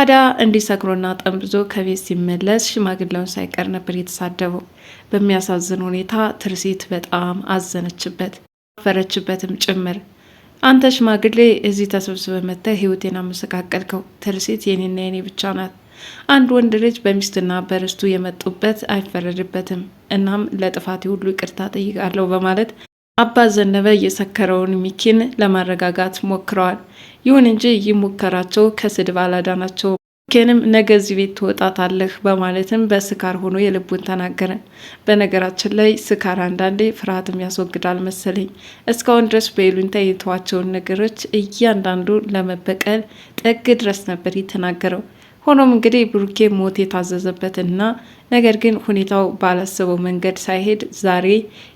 ታዲያ እንዲሰክሮና ጠንብዞ ከቤት ሲመለስ ሽማግሌውን ሳይቀር ነበር የተሳደበው። በሚያሳዝን ሁኔታ ትርሲት በጣም አዘነችበት፣ አፈረችበትም ጭምር። አንተ ሽማግሌ እዚህ ተሰብስበ መጥተህ ህይወቴን አመሰቃቀልከው። ትርሲት የኔና የኔ ብቻ ናት። አንድ ወንድ ልጅ በሚስትና በርስቱ የመጡበት አይፈረድበትም። እናም ለጥፋቴ ሁሉ ይቅርታ ጠይቃለሁ በማለት አባ ዘነበ የሰከረውን ሚኪን ለማረጋጋት ሞክረዋል። ይሁን እንጂ ይህ ሙከራቸው ከስድብ አላዳናቸው። ሚኪንም ነገ እዚህ ቤት ትወጣታለህ በማለትም በስካር ሆኖ የልቡን ተናገረ። በነገራችን ላይ ስካር አንዳንዴ ፍርሃትም ያስወግዳል መሰለኝ። እስካሁን ድረስ በይሉኝታ የተዋቸውን ነገሮች እያንዳንዱ ለመበቀል ጥግ ድረስ ነበር የተናገረው። ሆኖም እንግዲህ ብሩኬ ሞት የታዘዘበትና ነገር ግን ሁኔታው ባላሰበው መንገድ ሳይሄድ ዛሬ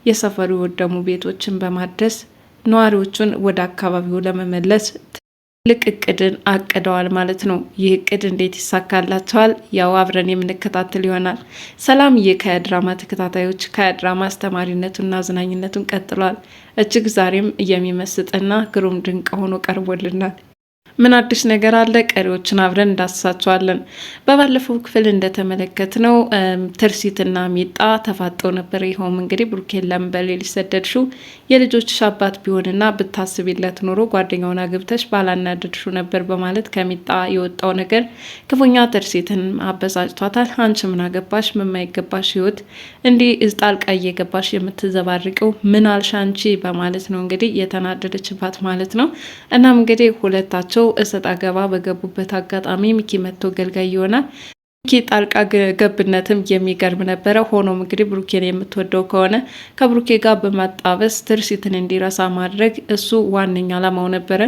የሰፈሩ የወደሙ ቤቶችን በማድረስ ነዋሪዎቹን ወደ አካባቢው ለመመለስ ትልቅ እቅድን አቅደዋል ማለት ነው። ይህ እቅድ እንዴት ይሳካላቸዋል? ያው አብረን የምንከታተል ይሆናል። ሰላም የካያ ድራማ ተከታታዮች፣ ካያ ድራማ አስተማሪነቱና አዝናኝነቱን ቀጥሏል። እጅግ ዛሬም የሚመስጥና ግሩም ድንቅ ሆኖ ቀርቦልናል። ምን አዲስ ነገር አለ? ቀሪዎችን አብረን እንዳስሳቸዋለን። በባለፈው ክፍል እንደተመለከትነው ትርሲትና ሚጣ ተፋጠው ነበር። ይኸውም እንግዲህ ብሩኬን ለምን በሌሊት ሰደድሽው? የልጆችሽ አባት ቢሆንና ብታስቢለት ኖሮ ጓደኛውን አግብተሽ ባላናደድሽው ነበር በማለት ከሚጣ የወጣው ነገር ክፉኛ ትርሲትን አበሳጭቷታል። አንቺ ምን አገባሽ? የማይገባሽ ህይወት እንዲህ ጣልቃ እየገባሽ የምትዘባርቀው ምን አልሽ አንቺ? በማለት ነው እንግዲህ የተናደደችባት ማለት ነው። እናም እንግዲህ ሁለታቸው እሰጥ አገባ በገቡበት አጋጣሚ ሚኪ መጥቶ ገልጋይ ይሆናል። ሚኪ ጣልቃ ገብነትም የሚገርም ነበረ። ሆኖም እንግዲህ ብሩኬን የምትወደው ከሆነ ከብሩኬ ጋር በማጣበስ ትርሲትን እንዲረሳ ማድረግ እሱ ዋነኛ አላማው ነበረ።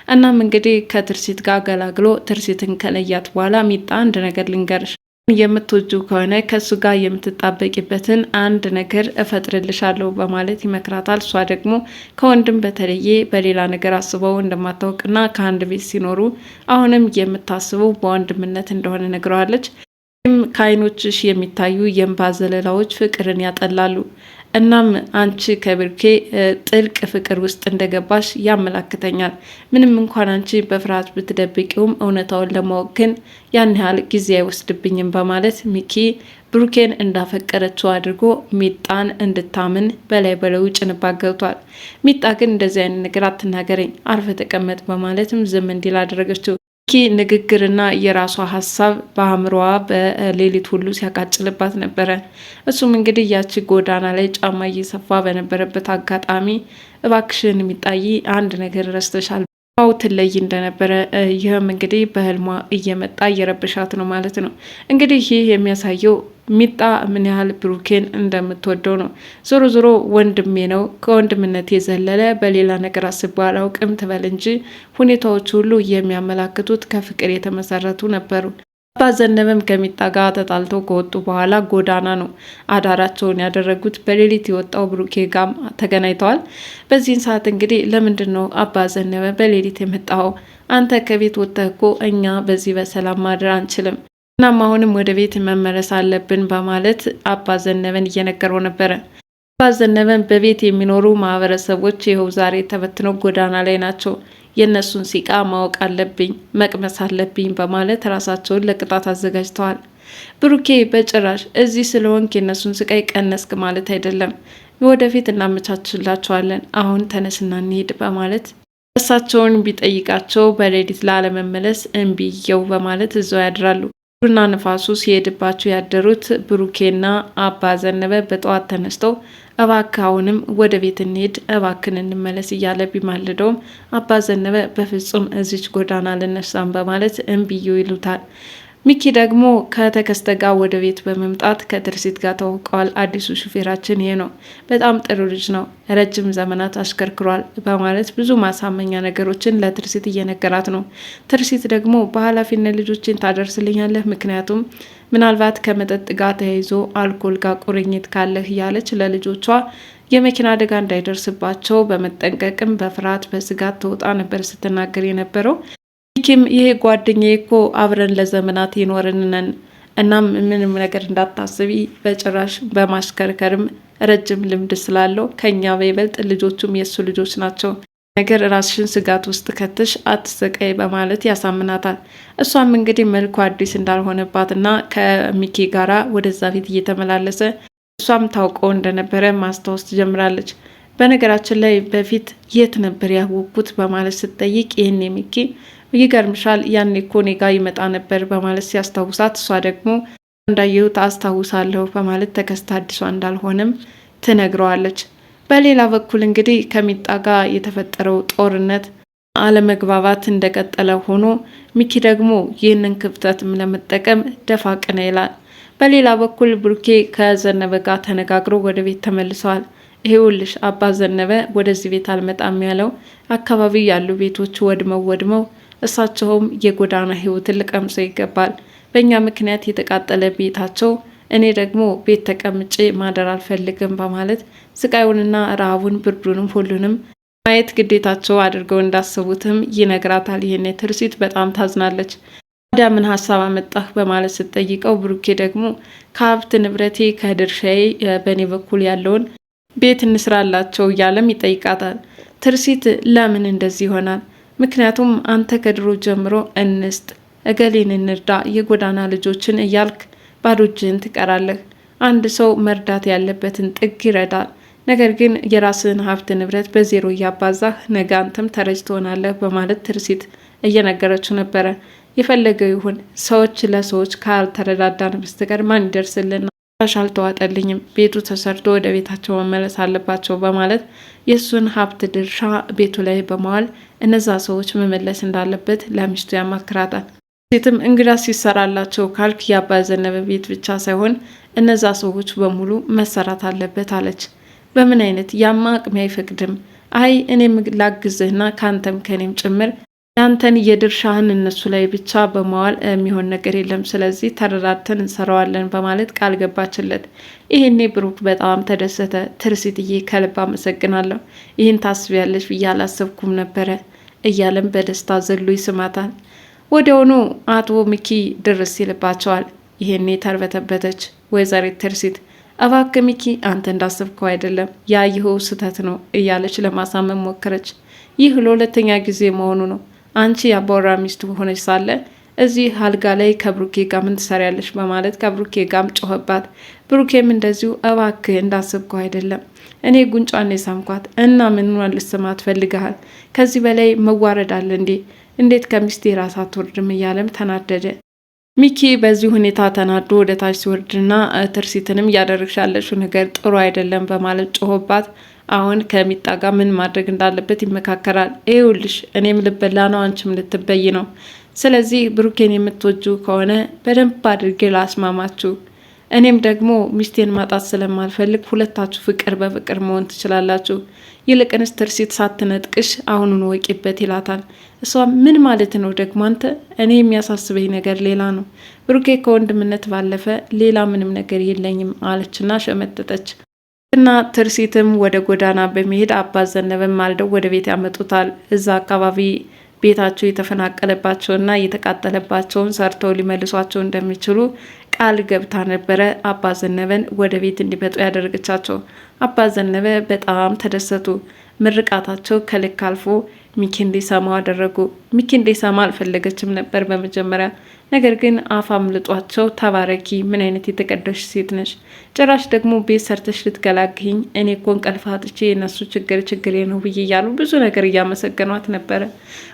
እናም እንግዲህ ከትርሲት ጋር ገላግሎ ትርሲትን ከለያት በኋላ ሚጣ አንድ ነገር ልንገርሽ፣ የምትወጁ ከሆነ ከሱ ጋር የምትጣበቂበትን አንድ ነገር እፈጥርልሻለሁ በማለት ይመክራታል። እሷ ደግሞ ከወንድም በተለየ በሌላ ነገር አስበው እንደማታውቅና ከአንድ ቤት ሲኖሩ አሁንም የምታስበው በወንድምነት እንደሆነ ነግረዋለች። ከዓይኖችሽ የሚታዩ የእንባ ዘለላዎች ፍቅርን ያጠላሉ። እናም አንቺ ከብሩኬ ጥልቅ ፍቅር ውስጥ እንደገባሽ ያመላክተኛል። ምንም እንኳን አንቺ በፍርሃት ብትደብቂውም እውነታውን ለማወቅ ግን ያን ያህል ጊዜ አይወስድብኝም በማለት ሚኪ ብሩኬን እንዳፈቀረችው አድርጎ ሚጣን እንድታምን በላይ በላዩ ጭንባት ገብቷል። ሚጣ ግን እንደዚህ አይነት ነገር አትናገረኝ፣ አርፈ ተቀመጥ በማለትም ዝም እንዲል አደረገችው። ሚኪ ንግግርና የራሷ ሀሳብ በአእምሮዋ በሌሊት ሁሉ ሲያቃጭልባት ነበረ። እሱም እንግዲህ ያቺ ጎዳና ላይ ጫማ እየሰፋ በነበረበት አጋጣሚ እባክሽን ሚጣይ አንድ ነገር ረስተሻል ው ትለይ እንደነበረ፣ ይህም እንግዲህ በህልሟ እየመጣ እየረብሻት ነው ማለት ነው። እንግዲህ ይህ የሚያሳየው ሚጣ ምን ያህል ብሩኬን እንደምትወደው ነው። ዞሮ ዞሮ ወንድሜ ነው፣ ከወንድምነት የዘለለ በሌላ ነገር አስቤው አላውቅም ትበል እንጂ ሁኔታዎች ሁሉ የሚያመላክቱት ከፍቅር የተመሰረቱ ነበሩ። አባ ዘነበም ከሚጣ ጋር ተጣልተው ከወጡ በኋላ ጎዳና ነው አዳራቸውን ያደረጉት። በሌሊት የወጣው ብሩኬ ጋም ተገናኝተዋል። በዚህን ሰዓት እንግዲህ ለምንድን ነው አባ ዘነበ በሌሊት የመጣው? አንተ ከቤት ወጥተህ እኮ እኛ በዚህ በሰላም ማድር አንችልም፣ እናም አሁንም ወደ ቤት መመለስ አለብን በማለት አባ ዘነበን እየነገረው ነበረ። አባ ዘነበን በቤት የሚኖሩ ማህበረሰቦች ይኸው ዛሬ ተበትነው ጎዳና ላይ ናቸው፣ የእነሱን ሲቃ ማወቅ አለብኝ፣ መቅመስ አለብኝ በማለት ራሳቸውን ለቅጣት አዘጋጅተዋል። ብሩኬ በጭራሽ እዚህ ስለሆንክ የእነሱን ስቃይ ቀነስክ ማለት አይደለም፣ ወደፊት እናመቻችላቸዋለን፣ አሁን ተነስና እንሄድ በማለት እሳቸውን ቢጠይቃቸው በሌሊት ላለመመለስ እምቢየው በማለት እዛው ያድራሉ። ዱና ንፋሱ ሲሄድባቸው ያደሩት ብሩኬና አባ ዘነበ በጠዋት ተነስተው እባክህ አሁንም ወደ ቤት እንሄድ፣ እባክን እንመለስ እያለ ቢማልደውም አባ ዘነበ በፍጹም እዚች ጎዳና ልነሳም በማለት እምቢዩ ይሉታል። ሚኪ ደግሞ ከተከስተ ጋር ወደ ቤት በመምጣት ከትርሲት ጋር ተዋውቀዋል። አዲሱ ሹፌራችን ይሄ ነው፣ በጣም ጥሩ ልጅ ነው፣ ረጅም ዘመናት አሽከርክሯል በማለት ብዙ ማሳመኛ ነገሮችን ለትርሲት እየነገራት ነው። ትርሲት ደግሞ በኃላፊነት ልጆችን ታደርስልኛለህ፣ ምክንያቱም ምናልባት ከመጠጥ ጋር ተያይዞ አልኮል ጋር ቁርኝት ካለህ እያለች ለልጆቿ የመኪና አደጋ እንዳይደርስባቸው በመጠንቀቅም በፍርሃት በስጋት ተውጣ ነበር ስትናገር የነበረው። ሚኪም ይሄ ጓደኛዬ እኮ አብረን ለዘመናት ይኖርንን፣ እናም ምንም ነገር እንዳታስቢ፣ በጭራሽ በማሽከርከርም ረጅም ልምድ ስላለው ከኛ በይበልጥ ልጆቹም የሱ ልጆች ናቸው፣ ነገር ራስሽን ስጋት ውስጥ ከተሽ አትሰቃይ በማለት ያሳምናታል። እሷም እንግዲህ መልኩ አዲስ እንዳልሆነባትና ከሚኪ ጋራ ወደዛ ቤት እየተመላለሰ እሷም ታውቀው እንደነበረ ማስታወስ ትጀምራለች። በነገራችን ላይ በፊት የት ነበር ያወቅኩት በማለት ስትጠይቅ ይህን ሚኪ ይገርምሻል ያኔ እኮ እኔ ጋ ይመጣ ነበር በማለት ሲያስታውሳት እሷ ደግሞ እንዳየሁት አስታውሳለሁ በማለት ተከስታ አዲሷ እንዳልሆነም ትነግረዋለች። በሌላ በኩል እንግዲህ ከሚጣ ጋር የተፈጠረው ጦርነት አለመግባባት እንደቀጠለ ሆኖ ሚኪ ደግሞ ይህንን ክፍተትም ለመጠቀም ደፋ ቀና ይላል። በሌላ በኩል ብሩኬ ከዘነበ ጋር ተነጋግሮ ወደ ቤት ተመልሰዋል። ይሄውልሽ አባ ዘነበ ወደዚህ ቤት አልመጣም ያለው አካባቢ ያሉ ቤቶች ወድመው እሳቸውም የጎዳና ህይወትን ሊቀምሰው ይገባል። በእኛ ምክንያት የተቃጠለ ቤታቸው እኔ ደግሞ ቤት ተቀምጬ ማደር አልፈልግም በማለት ስቃዩንና ረሃቡን ብርዱንም ሁሉንም ማየት ግዴታቸው አድርገው እንዳሰቡትም ይነግራታል። ይህኔ ትርሲት በጣም ታዝናለች። ታዲያ ምን ሀሳብ አመጣህ በማለት ስትጠይቀው ብሩኬ ደግሞ ከሀብት ንብረቴ ከድርሻዬ በእኔ በኩል ያለውን ቤት እንስራላቸው እያለም ይጠይቃታል። ትርሲት ለምን እንደዚህ ይሆናል? ምክንያቱም አንተ ከድሮ ጀምሮ እንስጥ፣ እገሌን እንርዳ፣ የጎዳና ልጆችን እያልክ ባዶ እጅህን ትቀራለህ። አንድ ሰው መርዳት ያለበትን ጥግ ይረዳል። ነገር ግን የራስህን ሀብት ንብረት በዜሮ እያባዛህ ነገ አንተም ተረጅ ትሆናለህ በማለት ትርሲት እየነገረችው ነበረ። የፈለገው ይሁን ሰዎች ለሰዎች ካልተረዳዳን በስተቀር ማን ይደርስልና ሻሽ አልተዋጠልኝም፣ ቤቱ ተሰርቶ ወደ ቤታቸው መመለስ አለባቸው በማለት የእሱን ሀብት ድርሻ ቤቱ ላይ በመዋል እነዛ ሰዎች መመለስ እንዳለበት ለሚስቱ ያማክራታል። ሴትም እንግዳ ሲሰራላቸው ካልክ የአባ ዘነበ ቤት ብቻ ሳይሆን እነዛ ሰዎች በሙሉ መሰራት አለበት አለች። በምን አይነት ያማ አቅሜ አይፈቅድም። አይ እኔም ላግዝህና ካንተም ከኔም ጭምር ያንተን የድርሻህን እነሱ ላይ ብቻ በመዋል የሚሆን ነገር የለም። ስለዚህ ተረዳድተን እንሰራዋለን በማለት ቃል ገባችለት። ይሄኔ ብሩክ በጣም ተደሰተ። ትርሲትዬ ከልብ አመሰግናለሁ፣ ይህን ታስቢያለሽ ብዬ አላሰብኩም ነበረ እያለም በደስታ ዘሎ ይስማታል። ወዲያውኑ አቶ ሚኪ ድርስ ይልባቸዋል። ይሄኔ ተርበተበተች ወይዘሪት ትርሲት። እባክህ ሚኪ አንተ እንዳሰብከው አይደለም፣ ያየኸው ስህተት ነው እያለች ለማሳመን ሞከረች። ይህ ለሁለተኛ ጊዜ መሆኑ ነው። አንቺ የአባወራ ሚስት ሆነች ሳለ እዚህ አልጋ ላይ ከብሩኬ ጋር ምን ትሰሪያለሽ በማለት ከብሩኬ ጋርም ጮኸባት። ብሩኬም እንደዚሁ እባክህ እንዳሰብከው አይደለም፣ እኔ ጉንጯን የሳምኳት እና ምንዋን ልስማት ፈልገሃል? ከዚህ በላይ መዋረድ አለ እንዴ? እንዴት ከሚስቴ ራስ አትወርድም? እያለም ተናደደ። ሚኪ በዚህ ሁኔታ ተናዶ ወደ ታች ሲወርድና ትርሲትንም እያደረግሻለሽው ነገር ጥሩ አይደለም በማለት ጮሆባት አሁን ከሚጣ ጋር ምን ማድረግ እንዳለበት ይመካከራል። ይኸውልሽ እኔም ልበላ ነው፣ አንቺም ልትበይ ነው። ስለዚህ ብሩኬን የምትወጁ ከሆነ በደንብ አድርጌ ላስማማችሁ። እኔም ደግሞ ሚስቴን ማጣት ስለማልፈልግ ሁለታችሁ ፍቅር በፍቅር መሆን ትችላላችሁ። ይልቅንስ ትርሲት ሳትነጥቅሽ አሁኑን ወቂበት ይላታል። እሷ ምን ማለት ነው ደግሞ አንተ? እኔ የሚያሳስበኝ ነገር ሌላ ነው። ብሩኬ ከወንድምነት ባለፈ ሌላ ምንም ነገር የለኝም አለችና ሸመጠጠች። እና ትርሲትም ወደ ጎዳና በመሄድ አባ ዘነበን ማልደው ወደ ቤት ያመጡታል። እዛ አካባቢ ቤታቸው የተፈናቀለባቸውና የተቃጠለባቸውን ሰርተው ሊመልሷቸው እንደሚችሉ ቃል ገብታ ነበረ አባ ዘነበን ወደ ቤት እንዲመጡ ያደረገቻቸው። አባ ዘነበ በጣም ተደሰቱ። ምርቃታቸው ከልክ አልፎ ሚኪ እንዲሰማው አደረጉ። ሚኪ እንዲሰማ አልፈለገችም ነበር በመጀመሪያ። ነገር ግን አፍ አምልጧቸው ተባረኪ፣ ምን አይነት የተቀደሽ ሴት ነሽ፣ ጭራሽ ደግሞ ቤት ሰርተሽ ልትገላግኝ፣ እኔ እኮ እንቅልፍ አጥቼ የነሱ ችግሬ ነው ብዬ እያሉ ብዙ ነገር እያመሰገኗት ነበረ።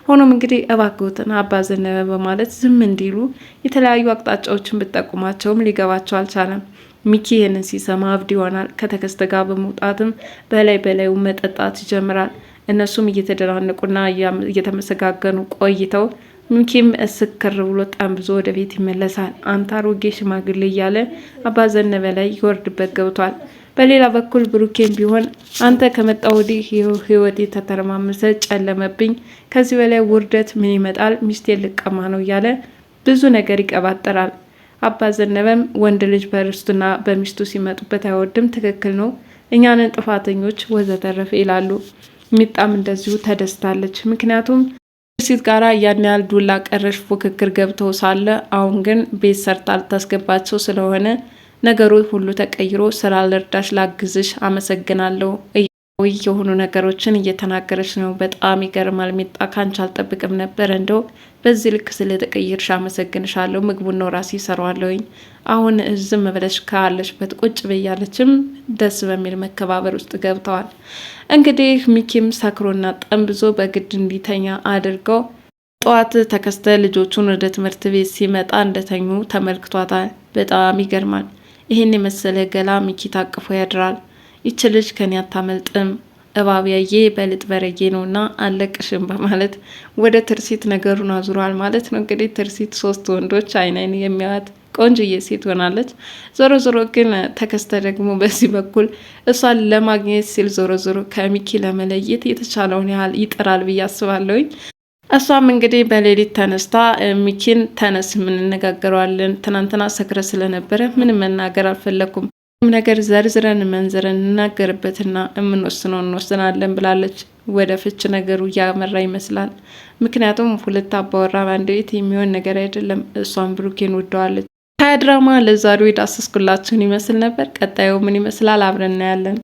ሆኖም እንግዲህ እባክዎትን አባ ዘነበ በማለት ዝም እንዲሉ የተለያዩ አቅጣጫዎችን ብጠቁማቸውም ሊገባቸው አልቻለም። ሚኪ ይህንን ሲሰማ አብድ ይሆናል። ከተከስተ ጋር በመውጣትም በላዩ መጠጣት ይጀምራል። እነሱም እየተደናነቁና እየተመሰጋገኑ ቆይተው ሚኪም እስክር ብሎ ጠንብዞ ወደ ቤት ይመለሳል። አንተ አሮጌ ሽማግሌ እያለ አባ ዘነበ ላይ ይወርድበት ገብቷል። በሌላ በኩል ብሩኬም ቢሆን አንተ ከመጣ ወዲህ ህይወቴ ተተረማመሰ፣ ጨለመብኝ፣ ከዚህ በላይ ውርደት ምን ይመጣል? ሚስቴን ልቀማ ነው እያለ ብዙ ነገር ይቀባጠራል። አባ ዘነበም ወንድ ልጅ በርስቱና በሚስቱ ሲመጡበት አይወድም። ትክክል ነው፣ እኛንን ጥፋተኞች ወዘተረፈ ይላሉ። ሚጣም እንደዚሁ ተደስታለች። ምክንያቱም ሴት ጋራ ያን ያህል ዱላ ቀረሽ ፉክክር ገብተው ሳለ አሁን ግን ቤት ሰርታ ልታስገባቸው ስለሆነ ነገሩ ሁሉ ተቀይሮ ስራ ልርዳሽ፣ ላግዝሽ፣ አመሰግናለሁ ውይ የሆኑ ነገሮችን እየተናገረች ነው። በጣም ይገርማል። ሚጣ ካንቺ አልጠብቅም ነበር። እንደው በዚህ ልክ ስለተቀየርሽ አመሰግንሻለሁ። ምግቡን ነው ራሴ እሰራዋለሁኝ። አሁን ዝም ብለሽ ካለሽበት ቁጭ ብያለችም። ደስ በሚል መከባበር ውስጥ ገብተዋል። እንግዲህ ሚኪም ሰክሮና ጠንብዞ በግድ እንዲተኛ አድርገው ጠዋት ተከስተ ልጆቹን ወደ ትምህርት ቤት ሲመጣ እንደተኙ ተመልክቷታል። በጣም ይገርማል። ይህን የመሰለ ገላ ሚኪ ታቅፎ ያድራል። ይች ልጅ ከኔ አታመልጥም፣ እባብ ያየ በልጥ በረዬ ነውና አለቅሽም በማለት ወደ ትርሲት ነገሩን አዙሯል ማለት ነው። እንግዲህ ትርሲት 3 ወንዶች አይን አይን የሚያዩት ቆንጆዬ ሴት ሆናለች። ዞሮ ዞሮ ግን ተከስተ ደግሞ በዚህ በኩል እሷን ለማግኘት ሲል ዞሮ ዞሮ ከሚኪ ለመለየት የተቻለውን ያህል ይጥራል ብዬ አስባለሁኝ። እሷም እንግዲህ በሌሊት ተነስታ ሚኪን ተነስ፣ እንነጋገረዋለን፣ ትናንትና ሰክረ ስለነበረ ምንም መናገር አልፈለኩም፣ ነገር ዘርዝረን መንዝረን እንናገርበትና የምንወስነው እንወስናለን ብላለች። ወደ ፍች ነገሩ እያመራ ይመስላል። ምክንያቱም 2 አባወራ በአንድ ቤት የሚሆን ነገር አይደለም። እሷም ብሩኬን ወደዋለች። ከድራማ ለዛሬው የዳሰስኩላችሁን ይመስል ነበር። ቀጣዩ ምን ይመስላል አብረን እናያለን።